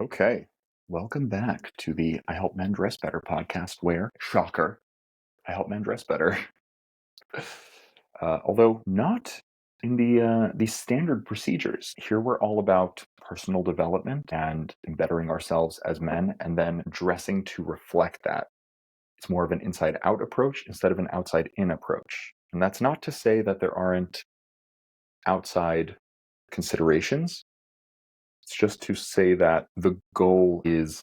Okay. Welcome back to the I Help Men Dress Better podcast, where, shocker, I help men dress better. Although not in the standard procedures. Here we're all about personal development and bettering ourselves as men and then dressing to reflect that. It's more of an inside out approach instead of an outside in approach. And that's not to say that there aren't outside considerations. It's just to say that the goal is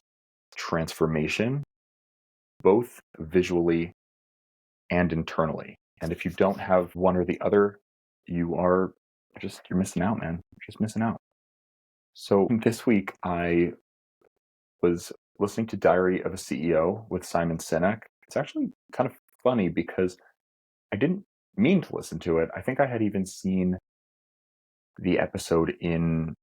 transformation, both visually and internally. And if you don't have one or the other, you're missing out, man. You're just missing out. So this week I was listening to Diary of a CEO with Simon Sinek. It's actually kind of funny because I didn't mean to listen to it. I think I had even seen the episode in,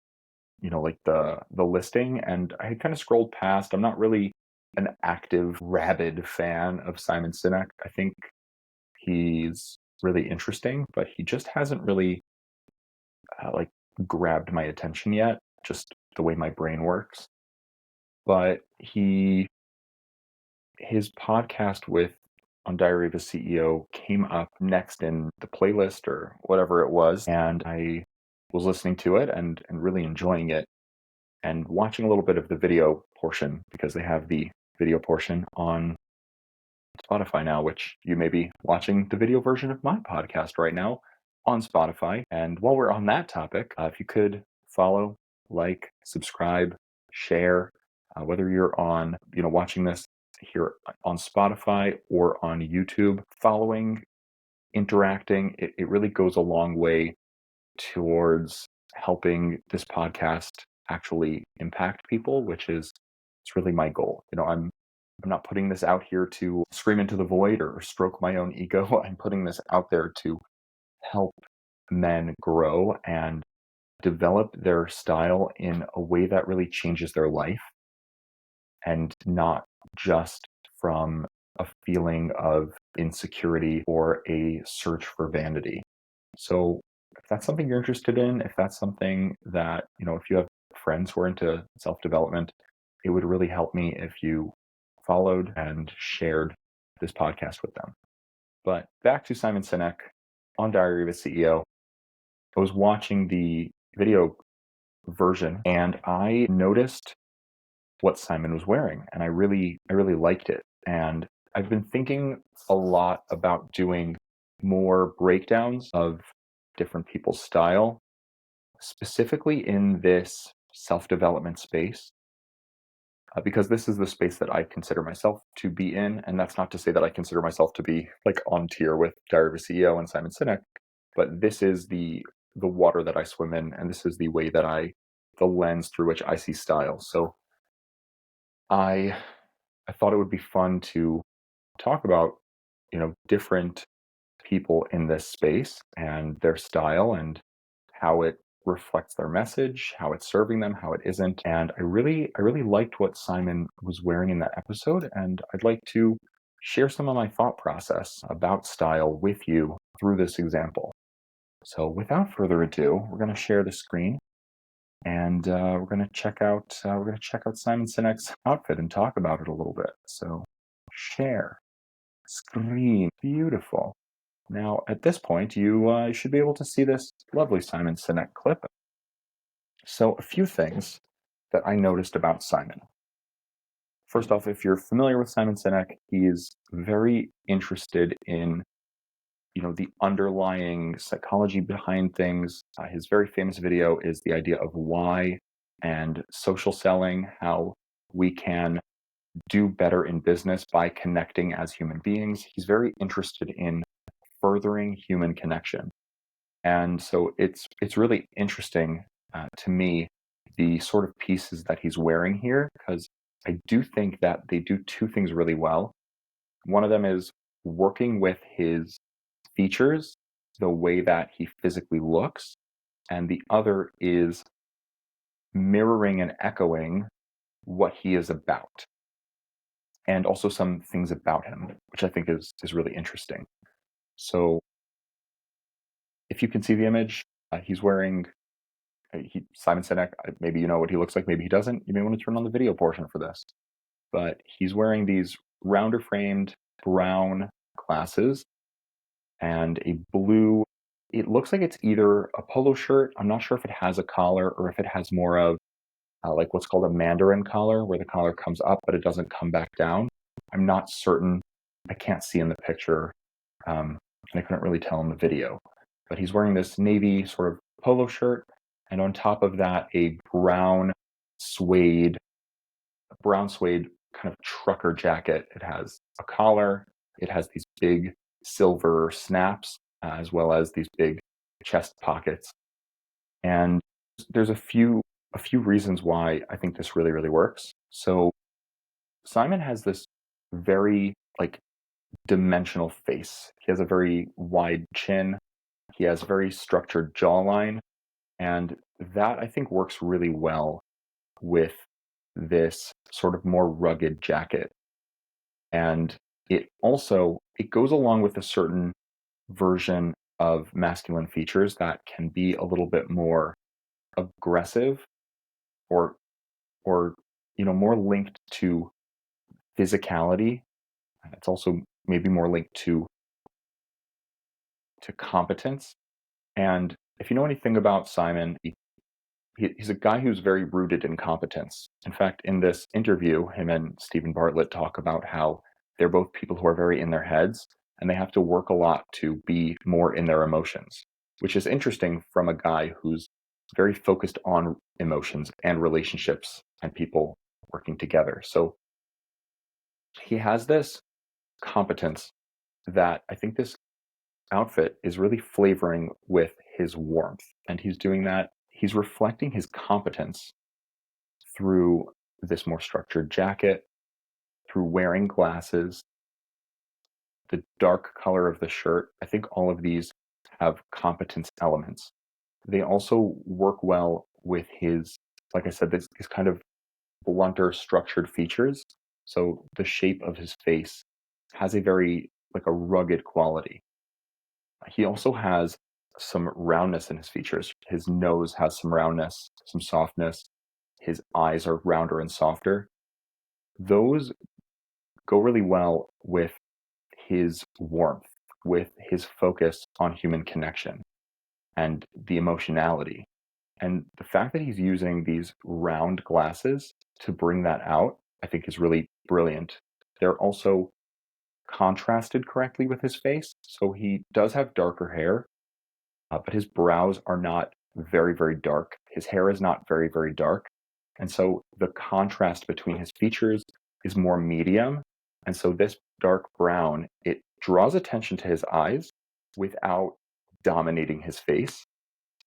like the listing, and I had kind of scrolled past. I'm not really an active, rabid fan of Simon Sinek. I think he's really interesting, but he just hasn't really like grabbed my attention yet, just the way my brain works. But his podcast with on Diary of a CEO came up next in the playlist or whatever it was, and I was listening to it and really enjoying it and watching a little bit of the video portion because they have the video portion on Spotify now, which you may be watching the video version of my podcast right now on Spotify. And while we're on that topic, if you could follow, like, subscribe, share, whether you're on, watching this here on Spotify or on YouTube, following, interacting, it really goes a long way towards helping this podcast actually impact people, which is it's really my goal. I'm not putting this out here to scream into the void or stroke my own ego. I'm putting this out there to help men grow and develop their style in a way that really changes their life and not just from a feeling of insecurity or a search for vanity. So if that's something you're interested in, if that's something that, if you have friends who are into self-development, it would really help me if you followed and shared this podcast with them. But back to Simon Sinek on Diary of a CEO. I was watching the video version and I noticed what Simon was wearing and I really liked it. And I've been thinking a lot about doing more breakdowns of different people's style, specifically in this self-development space, because this is the space that I consider myself to be in. And that's not to say that I consider myself to be like on tier with Diary of a CEO and Simon Sinek, but this is the water that I swim in, and this is the way that the lens through which I see style. So I I thought it would be fun to talk about, different people in this space and their style and how it reflects their message, how it's serving them, how it isn't. And I really liked what Simon was wearing in that episode, and I'd like to share some of my thought process about style with you through this example. So without further ado, we're going to share the screen and we're going to check out Simon Sinek's outfit and talk about it a little bit. So share screen, beautiful. Now, at this point, you should be able to see this lovely Simon Sinek clip. So, a few things that I noticed about Simon. First off, if you're familiar with Simon Sinek, he's very interested in, the underlying psychology behind things. His very famous video is the idea of why and social selling, how we can do better in business by connecting as human beings. He's very interested in furthering human connection. And so it's really interesting to me, the sort of pieces that he's wearing here, because I do think that they do two things really well. One of them is working with his features, the way that he physically looks, and the other is mirroring and echoing what he is about, and also some things about him, which I think is really interesting. So if you can see the image, he's wearing Simon Sinek, maybe you know what he looks like, maybe he doesn't. You may want to turn on the video portion for this. But he's wearing these rounder framed brown glasses and a blue, it looks like it's either a polo shirt. I'm not sure if it has a collar or if it has more of like what's called a Mandarin collar, where the collar comes up but it doesn't come back down. I'm not certain. I can't see in the picture, and I couldn't really tell in the video. But he's wearing this navy sort of polo shirt, and on top of that, a brown suede kind of trucker jacket. It has a collar. It has these big silver snaps, as well as these big chest pockets. And there's a few reasons why I think this really, really works. So Simon has this very like dimensional face. He has a very wide chin. He has a very structured jawline. And that I think works really well with this sort of more rugged jacket. And it goes along with a certain version of masculine features that can be a little bit more aggressive or or more linked to physicality. It's also maybe more linked to competence. And if you know anything about Simon, he's a guy who's very rooted in competence. In fact, in this interview, him and Stephen Bartlett talk about how they're both people who are very in their heads and they have to work a lot to be more in their emotions, which is interesting from a guy who's very focused on emotions and relationships and people working together. So he has this competence that I think this outfit is really flavoring with his warmth. And he's doing that. He's reflecting his competence through this more structured jacket, through wearing glasses, the dark color of the shirt. I think all of these have competence elements. They also work well with his, like I said, these kind of blunter structured features. So the shape of his face has a very, like a rugged quality. He also has some roundness in his features. His nose has some roundness, some softness. His eyes are rounder and softer. Those go really well with his warmth, with his focus on human connection and the emotionality. And the fact that he's using these round glasses to bring that out, I think is really brilliant. They're also contrasted correctly with his face. So he does have darker hair, but his brows are not very, very dark. His hair is not very, very dark. And so the contrast between his features is more medium. And so this dark brown, it draws attention to his eyes without dominating his face.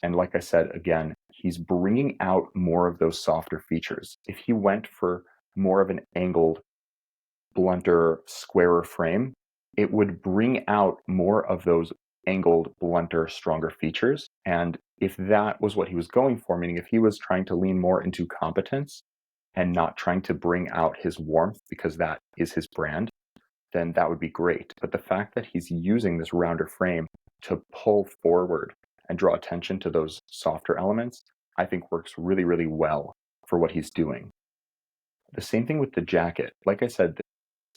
And like I said, again, he's bringing out more of those softer features. If he went for more of an angled, blunter, squarer frame, it would bring out more of those angled, blunter, stronger features. And if that was what he was going for, meaning if he was trying to lean more into competence and not trying to bring out his warmth because that is his brand, then that would be great. But the fact that he's using this rounder frame to pull forward and draw attention to those softer elements, I think works really, really well for what he's doing. The same thing with the jacket. Like I said,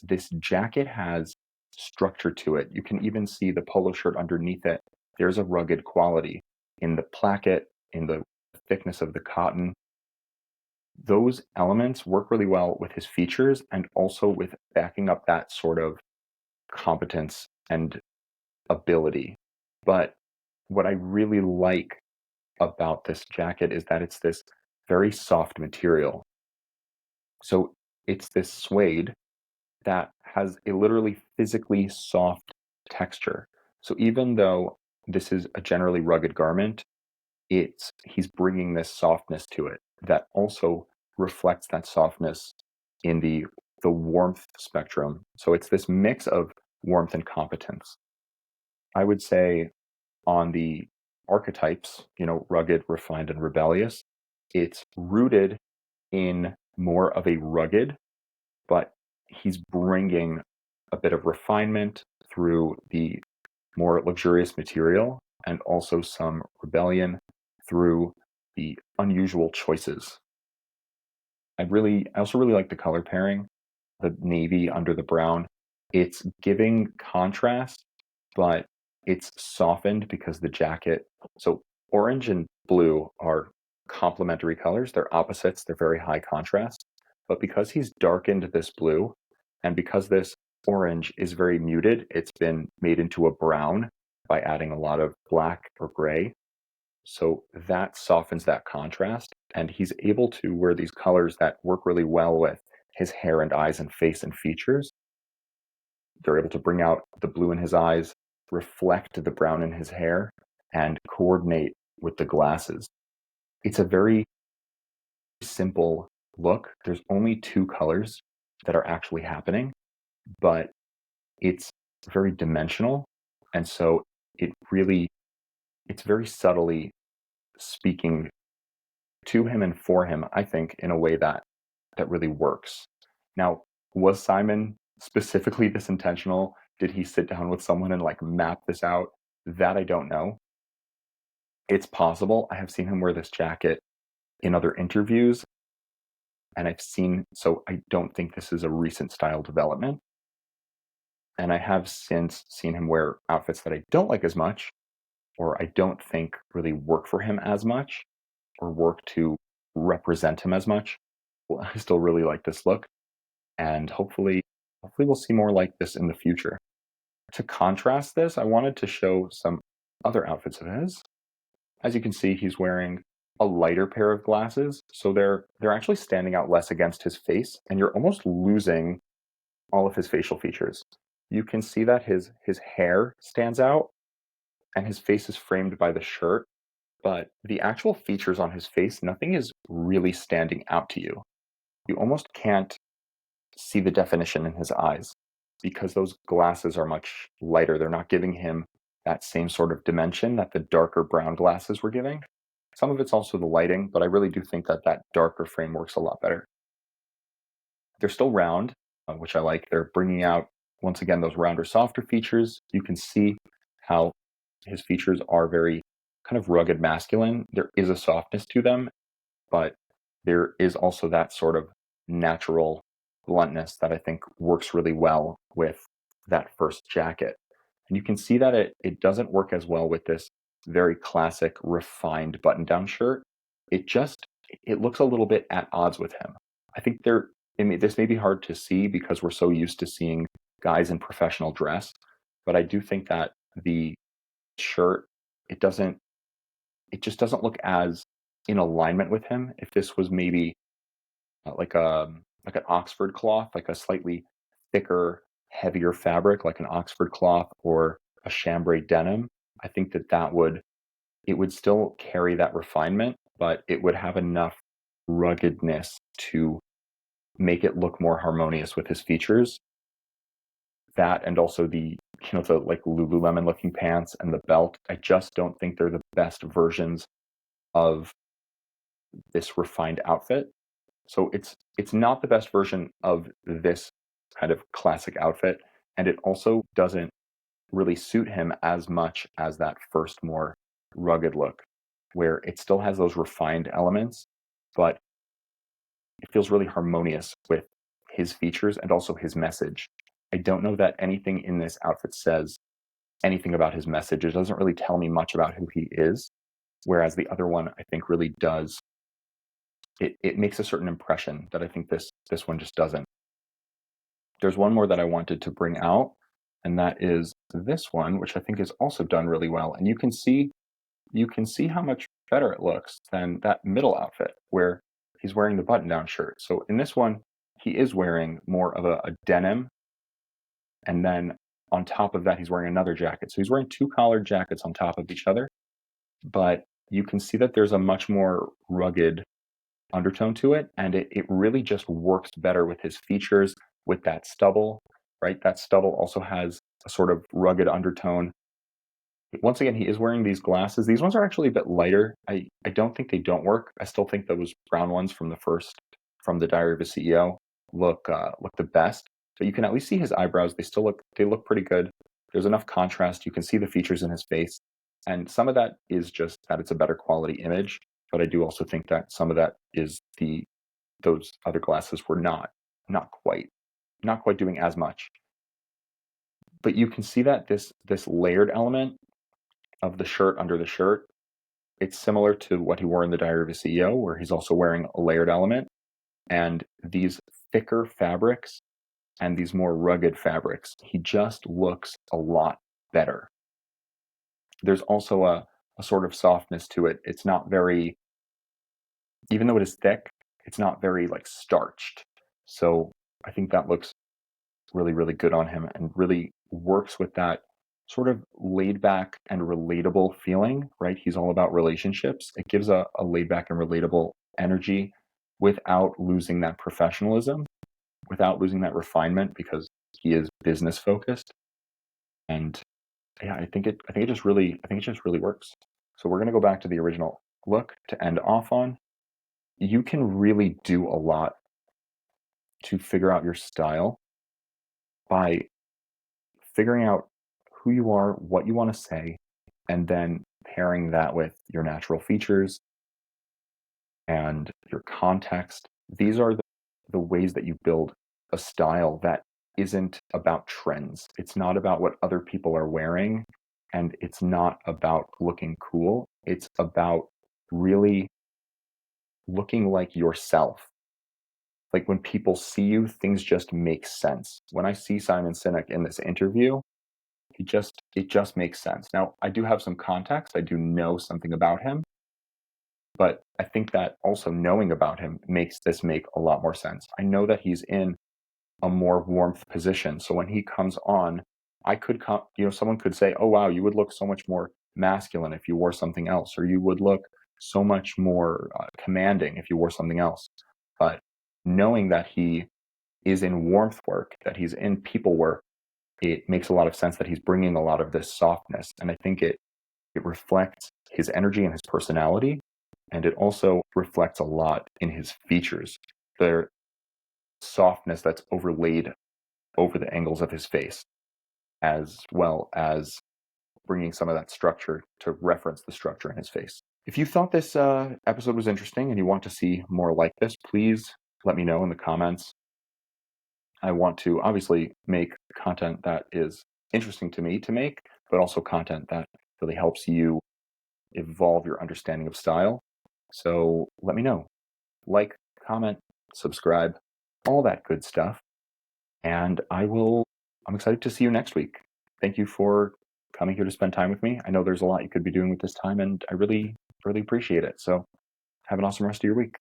this jacket has structure to it. You can even see the polo shirt underneath it. There's a rugged quality in the placket, in the thickness of the cotton. Those elements work really well with his features and also with backing up that sort of competence and ability. But what I really like about this jacket is that it's this very soft material. So it's this suede that has a literally physically soft texture. So even though this is a generally rugged garment, he's bringing this softness to it that also reflects that softness in the warmth spectrum. So it's this mix of warmth and competence. I would say on the archetypes, rugged, refined, and rebellious, it's rooted in more of a rugged, but he's bringing a bit of refinement through the more luxurious material and also some rebellion through the unusual choices. I also really like the color pairing, the navy under the brown. It's giving contrast, but it's softened because the jacket. So orange and blue are complementary colors. They're opposites. They're very high contrast. But because he's darkened this blue, and because this orange is very muted, it's been made into a brown by adding a lot of black or gray. So that softens that contrast, and he's able to wear these colors that work really well with his hair and eyes and face and features. They're able to bring out the blue in his eyes, reflect the brown in his hair, and coordinate with the glasses. It's a very simple look. There's only two colors that are actually happening, but it's very dimensional. And so it's very subtly speaking to him and for him, I think, in a way that really works. Now, was Simon specifically this intentional? Did he sit down with someone and like map this out? That I don't know. It's possible. I have seen him wear this jacket in other interviews, and so I don't think this is a recent style development. And I have since seen him wear outfits that I don't like as much, or I don't think really work for him as much, or work to represent him as much. Well, I still really like this look, and hopefully we'll see more like this in the future. To contrast this, I wanted to show some other outfits of his. As you can see, he's wearing a lighter pair of glasses, so they're actually standing out less against his face, and you're almost losing all of his facial features. You can see that his hair stands out and his face is framed by the shirt, but the actual features on his face, nothing is really standing out to you. You almost can't see the definition in his eyes because those glasses are much lighter. They're not giving him that same sort of dimension that the darker brown glasses were giving. Some of it's also the lighting, but I really do think that that darker frame works a lot better. They're still round, which I like. They're bringing out, once again, those rounder, softer features. You can see how his features are very kind of rugged masculine. There is a softness to them, but there is also that sort of natural bluntness that I think works really well with that first jacket. And you can see that it doesn't work as well with this very classic refined button-down shirt. It looks a little bit at odds with him. I think this may be hard to see because we're so used to seeing guys in professional dress, but I do think that the shirt, it doesn't it just doesn't look as in alignment with him. If this was maybe like an Oxford cloth, like a slightly thicker, heavier fabric, like an Oxford cloth or a chambray denim, I think it would still carry that refinement, but it would have enough ruggedness to make it look more harmonious with his features. That and also the like Lululemon looking pants and the belt. I just don't think they're the best versions of this refined outfit. So it's not the best version of this kind of classic outfit, and it also doesn't really suit him as much as that first more rugged look, where it still has those refined elements, but it feels really harmonious with his features and also his message. I don't know that anything in this outfit says anything about his message. It doesn't really tell me much about who he is, whereas the other one I think really does. It makes a certain impression that I think this one just doesn't. There's one more that I wanted to bring out, and that is this one, which I think is also done really well. And you can see how much better it looks than that middle outfit where he's wearing the button-down shirt. So in this one, he is wearing more of a denim, and then on top of that, he's wearing another jacket. So he's wearing two collared jackets on top of each other, but you can see that there's a much more rugged undertone to it, and it really just works better with his features, with that stubble, right? That stubble also has a sort of rugged undertone. Once again, he is wearing these glasses. These ones are actually a bit lighter. I don't think they don't work. I still think those brown ones from the Diary of a CEO look the best. But you can at least see his eyebrows. They look pretty good. There's enough contrast. You can see the features in his face. And some of that is just that it's a better quality image. but I do also think that some of that is those other glasses were not quite doing as much. But you can see that this layered element of the shirt under the shirt, it's similar to what he wore in the Diary of a CEO, where he's also wearing a layered element. And these thicker fabrics and these more rugged fabrics, he just looks a lot better. There's also a sort of softness to it. It's not very, even though it is thick, it's not very like starched. So I think that looks really, really good on him and really works with that sort of laid back and relatable feeling, right? He's all about relationships. It gives a laid back and relatable energy without losing that professionalism, without losing that refinement, because he is business focused. And yeah, I think it just really works. So we're going to go back to the original look to end off on. You can really do a lot to figure out your style by figuring out who you are, what you want to say, and then pairing that with your natural features and your context. These are the ways that you build a style that isn't about trends. It's not about what other people are wearing, and it's not about looking cool. It's about really looking like yourself. Like when people see you, things just make sense. When I see Simon Sinek in this interview, it just makes sense. Now, I do have some context. I do know something about him, but I think that also knowing about him makes this make a lot more sense. I know that he's in a more warmth position. So when he comes on, I could come, someone could say, "Oh wow, you would look so much more masculine if you wore something else, or you would look so much more commanding if you wore something else." But knowing that he is in warmth work, that he's in people work, it makes a lot of sense that he's bringing a lot of this softness. And I think it reflects his energy and his personality. And it also reflects a lot in his features, the softness that's overlaid over the angles of his face, as well as bringing some of that structure to reference the structure in his face. If you thought this episode was interesting and you want to see more like this, please let me know in the comments. I want to obviously make content that is interesting to me to make, but also content that really helps you evolve your understanding of style. So let me know. Like, comment, subscribe, all that good stuff. And I'm excited to see you next week. Thank you for coming here to spend time with me. I know there's a lot you could be doing with this time, and I really, really appreciate it. So have an awesome rest of your week.